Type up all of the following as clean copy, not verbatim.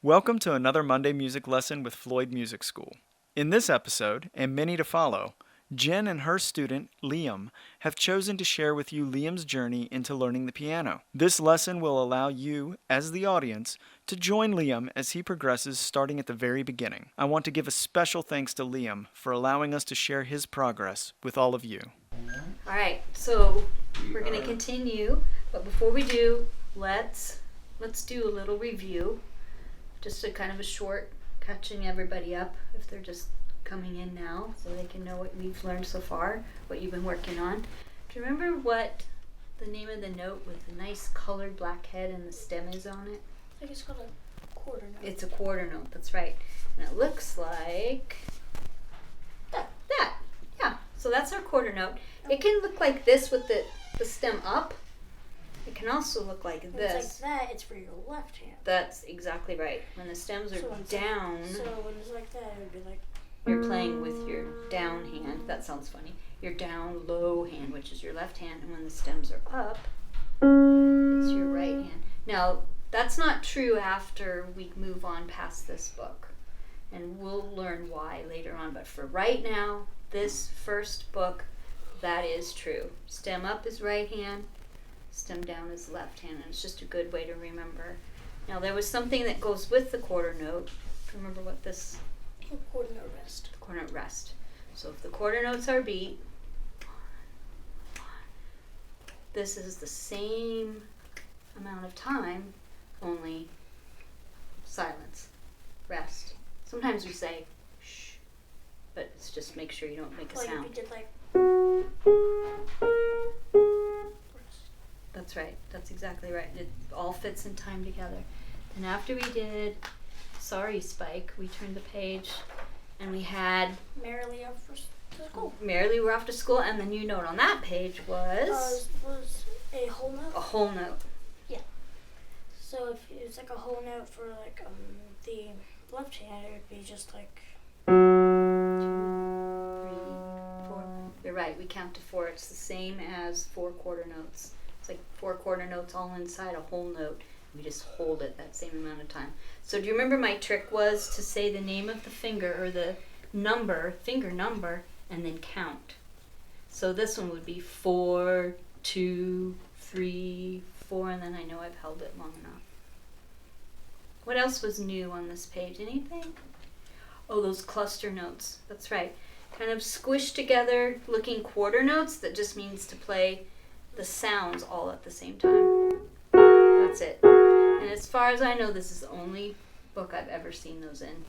Welcome to another Monday music lesson with Floyd Music School. In this episode, and many to follow, Jen and her student, Liam, have chosen to share with you Liam's journey into learning the piano. This lesson will allow you, as the audience, to join Liam as he progresses starting at the very beginning. I want to give a special thanks to Liam for allowing us to share his progress with all of you. All right, so we're going to continue, but before we do, let's do a little review. Just a kind of a short catching everybody up if they're just coming in now so they can know what we've learned so far, what you've been working on. Do you remember what the name of the note with the nice colored black head and the stem is on it? I think it's called a quarter note. It's a quarter note, that's right. And it looks like that. Yeah, so that's our quarter note. It can look like this with the stem up. It can also look like when this. it's like that, it's for your left hand. That's exactly right. When the stems are down, So when it's like that, it would be like... You're playing with your down hand. That sounds funny. Your down low hand, which is your left hand. And when the stems are up, it's your right hand. Now, that's not true after we move on past this book. And we'll learn why later on. But for right now, this first book, that is true. Stem up is right hand. Stem down is left hand, and it's just a good way to remember. Now there was something that goes with the quarter note. Remember what this? Quarter note rest. The quarter note rest. So if the quarter notes are beat, this is the same amount of time, only silence, rest. Sometimes we say shh, but it's just make sure you don't make a like sound. If you did like... That's right. That's exactly right. It all fits in time together. And after we did Sorry Spike, we turned the page and we had Merrily off to school. Merrily we're off to school, and the new note on that page was a whole note. a whole note. Yeah. So if it's like a whole note for like the left hand, it would be just like 2, 3, 4. You're right. We count to 4. It's the same as 4 quarter notes. It's like 4 quarter notes all inside a whole note. We just hold it that same amount of time. So do you remember my trick was to say the name of the finger or the finger number, and then count. So this one would be 4, 2, 3, 4, and then I know I've held it long enough. What else was new on this page? Anything? Oh, those cluster notes. That's right. Kind of squished together looking quarter notes. That just means to play the sounds all at the same time. That's it. And as far as I know, this is the only book I've ever seen those in.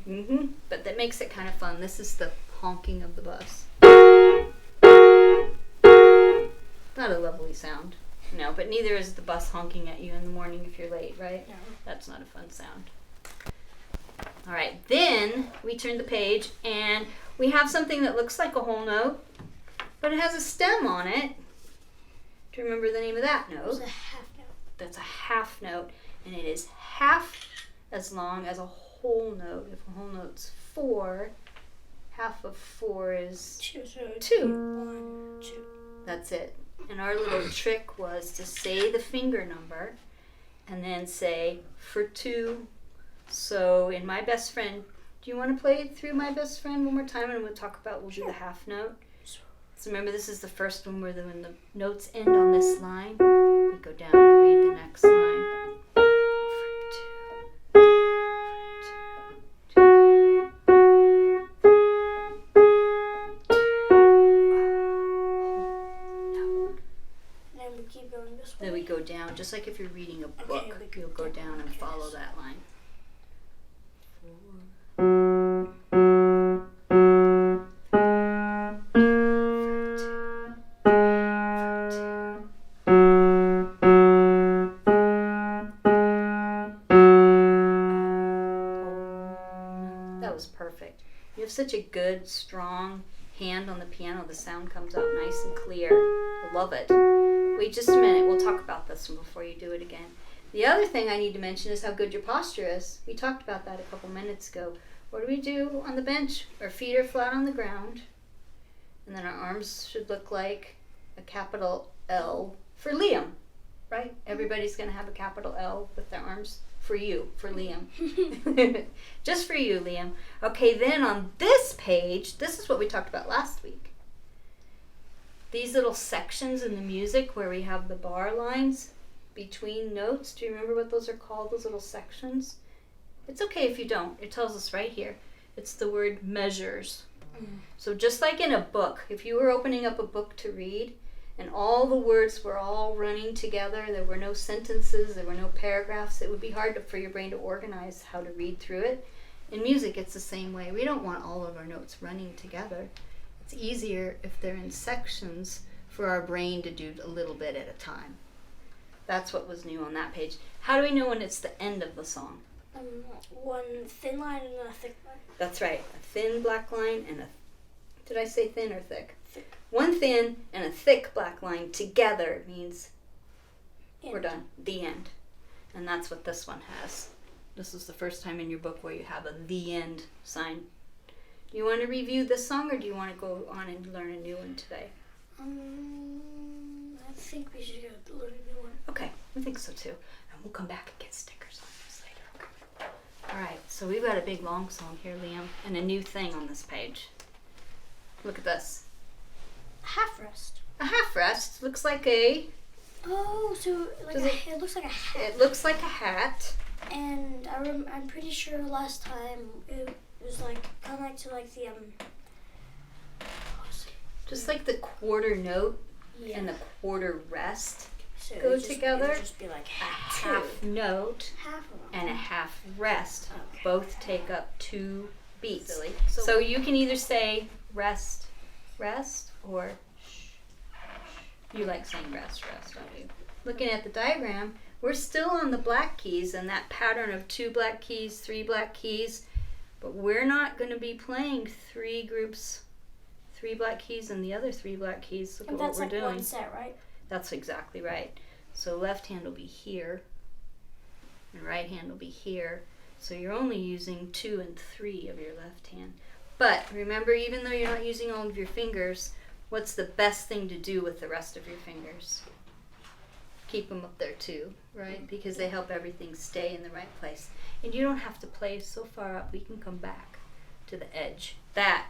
really. But that makes it kind of fun. This is the honking of the bus. Not a lovely sound. No, but neither is the bus honking at you in the morning if you're late, right? No. That's not a fun sound. All right, then we turn the page and we have something that looks like a whole note, but it has a stem on it. Do you remember the name of that note? It's a half note. That's a half note, and it is half as long as a whole note. If a whole note's 4, half of 4 is 2. So 2. 1, 2. That's it. And our little trick was to say the finger number and then say for 2. So in My Best Friend, do you want to play it through My Best Friend one more time, and we'll do the half note? So remember, this is the first one where when the notes end on this line, we go down and read the next line. And then we keep going this way. Then we go down, just like if you're reading a book, Okay, you'll go down and follow that line. That was perfect. You have such a good, strong hand on the piano. The sound comes out nice and clear. I love it. Wait just a minute. We'll talk about this one before you do it again. The other thing I need to mention is how good your posture is. We talked about that a couple minutes ago. What do we do on the bench? Our feet are flat on the ground. And then our arms should look like a capital L for Liam, right? Everybody's going to have a capital L with their arms for you, for Liam. Just for you, Liam. Okay, then on this page, this is what we talked about last week. These little sections in the music where we have the bar lines between notes. Do you remember what those are called, those little sections? It's okay if you don't. It tells us right here. It's the word measures. So just like in a book, if you were opening up a book to read and all the words were all running together, there were no sentences, there were no paragraphs, it would be hard for your brain to organize how to read through it. In music, it's the same way. We don't want all of our notes running together. It's easier if they're in sections for our brain to do a little bit at a time. That's what was new on that page. How do we know when it's the end of the song? One thin line and a thick line. That's right. A thin black line and a... Did I say thin or thick? Thick. One thin and a thick black line together means End. we're done. The end. And that's what this one has. This is the first time in your book where you have a the end sign. Do you want to review this song or do you want to go on and learn a new one today? I think we should go learn a new one. Okay, I think so too. And we'll come back and get stickers on this later. Okay. All right, so we've got a big long song here, Liam, and a new thing on this page. Look at this. Half rest. A half rest. Looks like a... Oh, so like it looks like a hat. It looks like a hat. And I'm pretty sure last time it was like kind of like to like the Just like the quarter note yeah. and the quarter rest So go it just, together. It would just be like A half note half of them. and a half rest. Okay. Both take up 2 beats. So you can either say rest, rest, or you like saying rest, don't you? Looking at the diagram, we're still on the black keys and that pattern of 2 black keys, 3 black keys, but we're not going to be playing 3 groups, 3 black keys and the other 3 black keys. Look And at what that's we're like doing. one set, right? That's exactly right. So left hand will be here and right hand will be here. So you're only using 2 and 3 of your left hand. But remember, even though you're not using all of your fingers, what's the best thing to do with the rest of your fingers? Keep them up there too, right? Because they help everything stay in the right place. And you don't have to play so far up. We can come back to the edge. That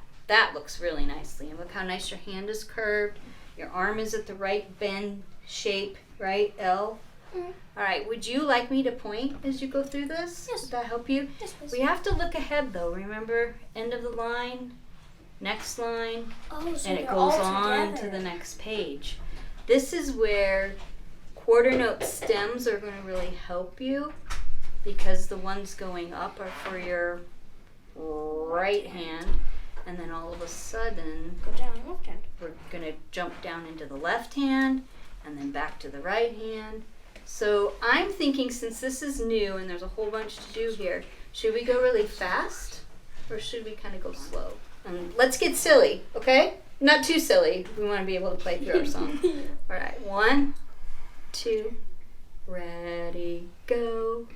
looks really nicely. And look how nice your hand is curved. Your arm is at the right bend shape, right? L. Mm-hmm. All right, would you like me to point as you go through this? Yes. Would that help you? Yes, please. We have to look ahead though. Remember, end of the line, next line, Oh, so and it they're goes all on to together. the next page. This is where quarter note stems are going to really help you because the ones going up are for your right hand, and then all of a sudden Go down left hand. we're going to jump down into the left hand and then back to the right hand. So I'm thinking, since this is new and there's a whole bunch to do here, should we go really fast or should we kind of go slow? Let's get silly, okay? Not too silly. We want to be able to play through our song. All right, 1, 2, ready, go.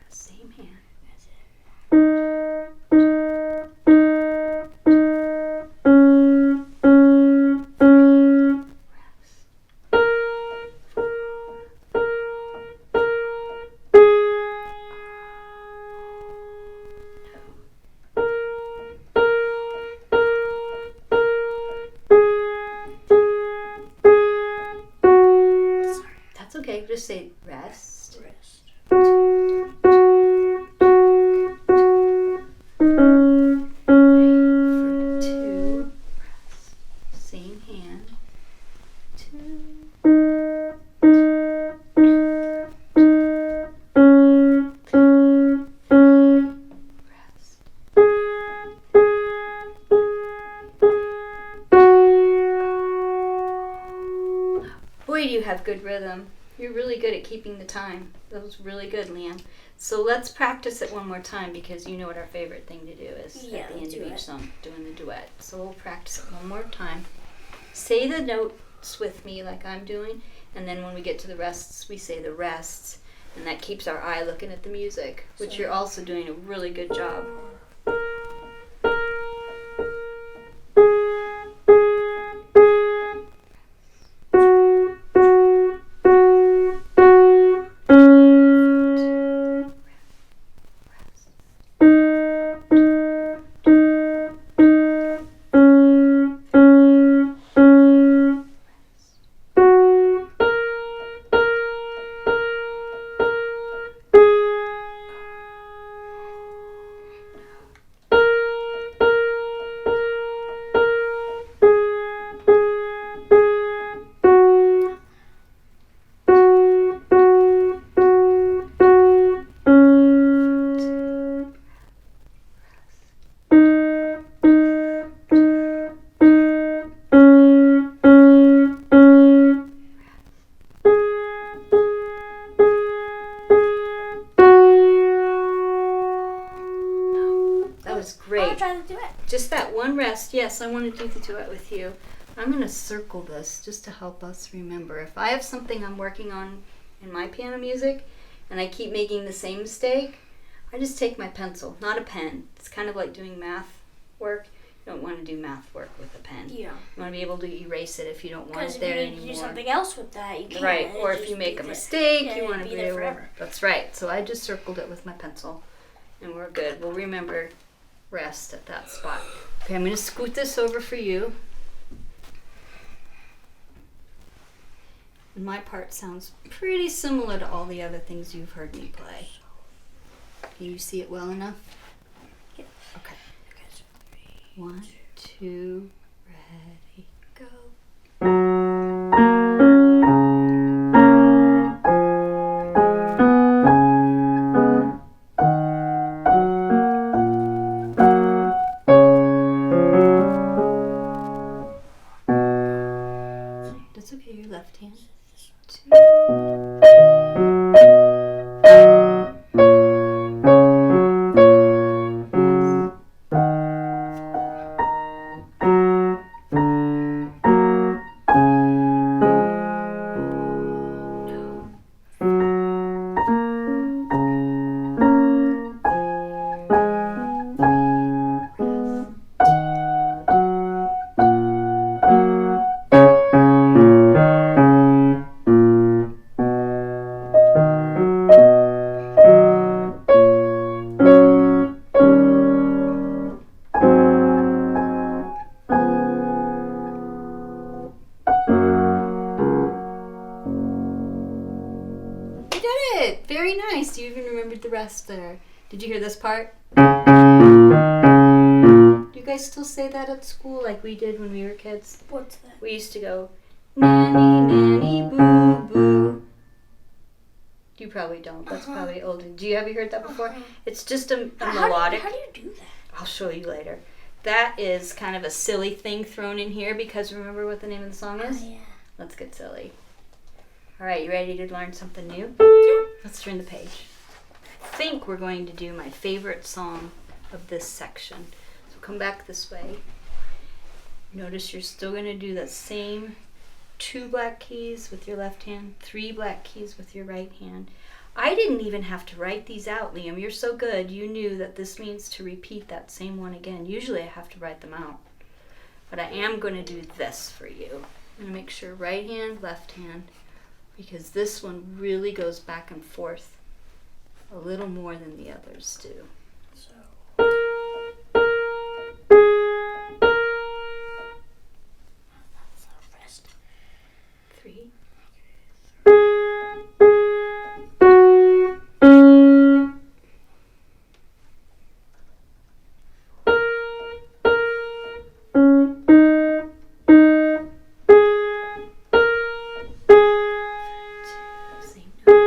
Same hand. That's okay. Just say rest. Rest. For 2, rest. Same hand. 2. Rest. Boy, do you have good rhythm. You're really good at keeping the time. That was really good, Liam. So let's practice it one more time because you know what our favorite thing to do is Yeah, at the end of duet. each song, doing the duet. So we'll practice it one more time. Say the notes with me like I'm doing, And then when we get to the rests, we say the rests. And that keeps our eye looking at the music, which you're also doing a really good job. Great. I'll try to do it. Just that one rest. Yes, I want to do the duet with you. I'm going to circle this just to help us remember. If I have something I'm working on in my piano music and I keep making the same mistake, I just take my pencil, not a pen. It's kind of like doing math work. You don't want to do math work with a pen. Yeah. You want to be able to erase it if you don't want it Because there if you anymore. need to do something else with that, you can't. Right, or It'll if you just make be a there. mistake, Yeah, you want to it'll be be there able. forever. That's right. So I just circled it with my pencil, and we're good. We'll remember rest at that spot. Okay, I'm going to scoot this over for you. And my part sounds pretty similar to all the other things you've heard me play. Can you see it well enough? Yeah. Okay. 1, 2, ready, go. That's okay, your left hand. 2. You did it! Very nice. You even remembered the rest there. Did you hear this part? Do you guys still say that at school like we did when we were kids? What's that? We used to go, nanny, nanny, boo, boo. You probably don't. That's probably old. Have you heard that before? It's just a melodic. How do you do that? I'll show you later. That is kind of a silly thing thrown in here because remember what the name of the song is? Oh, yeah. Let's get silly. All right, you ready to learn something new? Yeah. Let's turn the page. I think we're going to do my favorite song of this section. So come back this way. Notice you're still going to do that same 2 black keys with your left hand, 3 black keys with your right hand. I didn't even have to write these out, Liam. You're so good. You knew that this means to repeat that same one again. Usually I have to write them out. But I am going to do this for you. I'm going to make sure right hand, left hand, because this one really goes back and forth a little more than the others do. So. That's the rest. 3. Same note.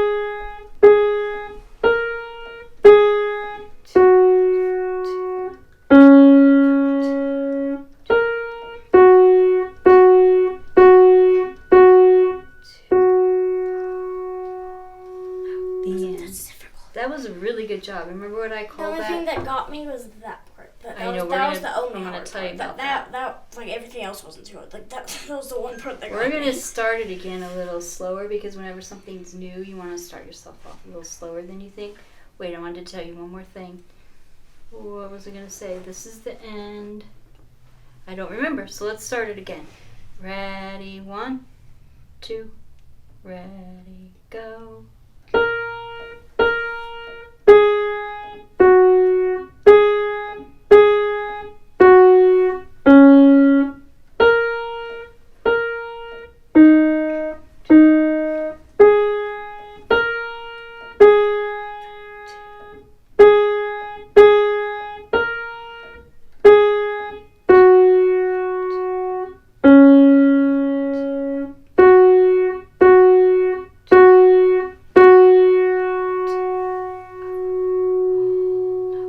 2. The end. That's difficult. That was a really good job. Remember what I The called only thing that? that got me was that part. I know, that was the I'm only gonna hard tell you part. about that like everything else wasn't too hard. Like that was the one part that We're got going me. to start it again a little slower because whenever something's new, you want to start yourself off a little slower than you think. Wait, I wanted to tell you one more thing. What was I going to say? This is the end. I don't remember, so let's start it again. Ready, 1, 2, ready, go.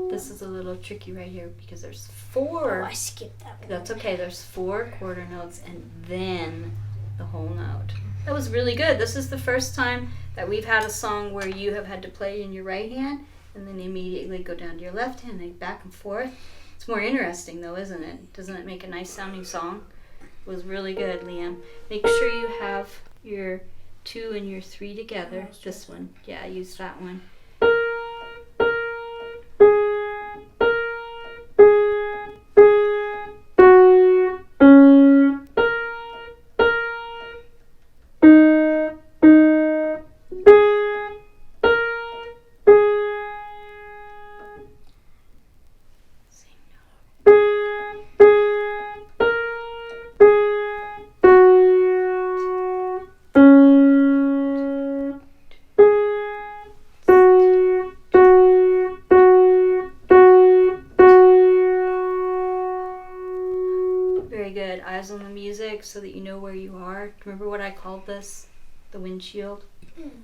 This is a little tricky right here because there's 4. Oh, I skipped that one. That's okay. There's 4 quarter notes and then the whole note. That was really good. This is the first time that we've had a song where you have had to play in your right hand and then immediately go down to your left hand and back and forth. It's more interesting though, isn't it? Doesn't it make a nice sounding song? It was really good, Liam. Make sure you have your 2 and your 3 together. This one. Yeah, use that one. Very good. Eyes on the music so that you know where you are. Remember what I called this? The windshield?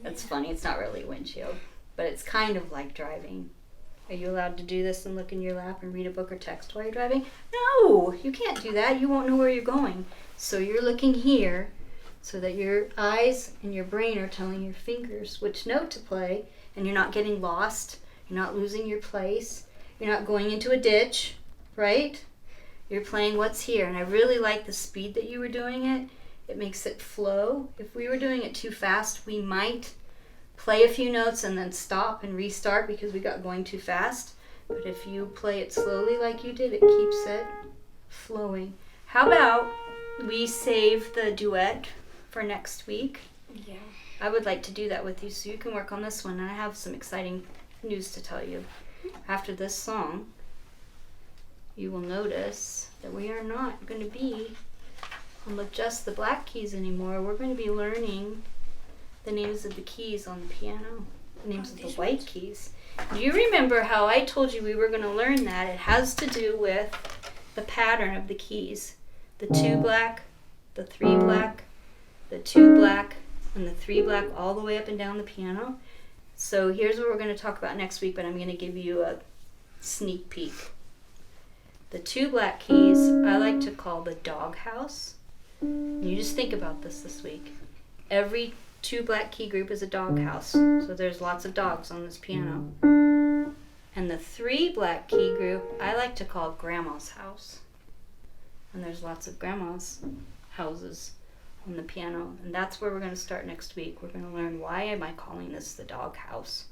That's funny. It's not really a windshield, but it's kind of like driving. Are you allowed to do this and look in your lap and read a book or text while you're driving? No, you can't do that. You won't know where you're going. So you're looking here so that your eyes and your brain are telling your fingers which note to play, and you're not getting lost. You're not losing your place. You're not going into a ditch, right? You're playing what's here. And I really like the speed that you were doing it. It makes it flow. If we were doing it too fast, we might play a few notes and then stop and restart because we got going too fast. But if you play it slowly like you did, it keeps it flowing. How about we save the duet for next week? Yeah. I would like to do that with you so you can work on this one. And I have some exciting news to tell you. After this song, you will notice that we are not going to be on just the black keys anymore. We're going to be learning the names of the keys on the piano, the names of the white keys. Do you remember how I told you we were going to learn that? It has to do with the pattern of the keys. The 2 black, the 3 black, the 2 black, and the 3 black all the way up and down the piano. So here's what we're going to talk about next week, but I'm going to give you a sneak peek. The 2 black keys I like to call the doghouse. You just think about this week. Every 2 black key group is a doghouse, so there's lots of dogs on this piano. And the 3 black key group I like to call Grandma's house. And there's lots of grandma's houses on the piano. And that's where we're going to start next week. We're going to learn, why am I calling this the doghouse?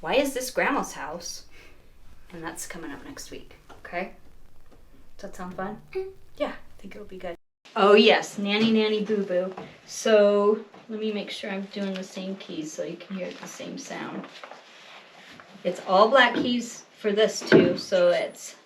Why is this Grandma's house? And that's coming up next week, okay? Does that sound fun? Yeah, I think it'll be good. Oh yes, Nanny Nanny Boo Boo. So let me make sure I'm doing the same keys so you can hear the same sound. It's all black keys for this too, so it's